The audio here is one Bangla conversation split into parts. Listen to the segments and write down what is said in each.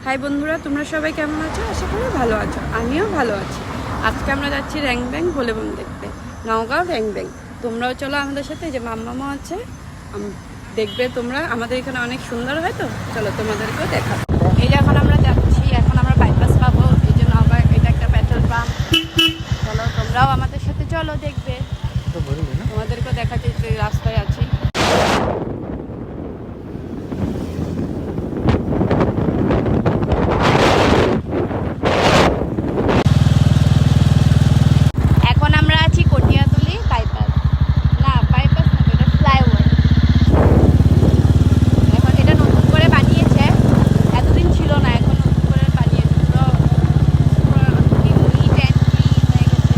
হাই বন্ধুরা, তোমরা সবাই কেমন আছো? আশা করি ভালো আছো, আমিও ভালো আছি। আজকে আমরা যাচ্ছি র্যাংব্যাং ভোলেবম দেখতে, নওগাঁও র্যাংব্যাং। তোমরাও চলো আমাদের সাথে, যে মাম্মামও আছে, দেখবে তোমরা। আমাদের এখানে অনেক সুন্দর হয়, তো চলো তোমাদেরকেও দেখাবো। এই যে এখন আমরা যাচ্ছি, এখন আমরা বাইপাস পাবো, এই যে নওগাঁ, এটা একটা পেট্রোল পাম্প। চলো তোমরাও আমাদের সাথে চলো, দেখবে, তোমাদেরকেও দেখাচ্ছি যে রাস্তায় আছি। এখন আমরা আছি কটিয়াতুলি বাইপাস, না বাইপাস না, এটা ফ্লাইওভার। এখন এটা নতুন করে বানিয়েছে, এতদিন ছিল না, এখন নতুন করে বানিয়েছে। পুরো নিট অ্যান্ড ক্লিন হয়ে গেছে।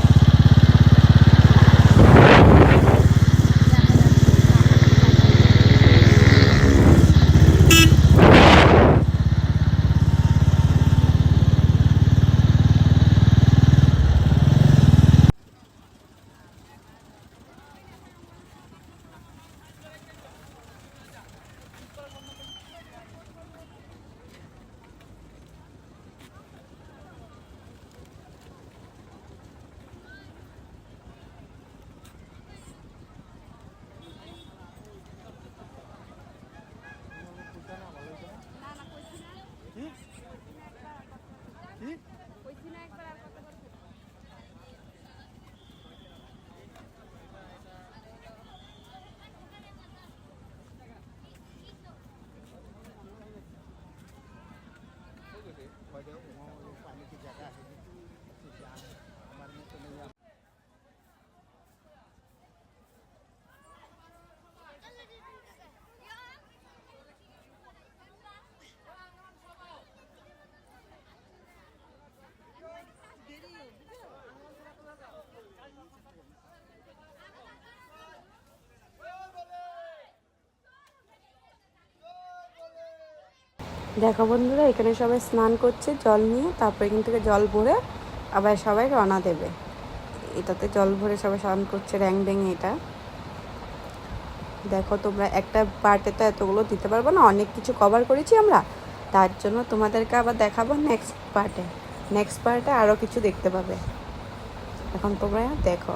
দেখো বন্ধুরা, এখানে সবাই স্নান করছে জল নিয়ে, তারপর এখান থেকে জল ভরে আবার সবাই রওনা দেবে। এটাতে জল ভরে সবাই স্নান করছে র্যাংব্যাং। এটা দেখো তোমরা, একটা পার্টে তো এতগুলো দিতে পারবো না, অনেক কিছু কভার করেছি আমরা, তার জন্য তোমাদেরকে আবার দেখাবো নেক্সট পার্টে আরও কিছু দেখতে পাবে। এখন তোমরা দেখো,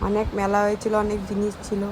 অনেক মেলা হয়েছিল, অনেক জিনিস ছিল।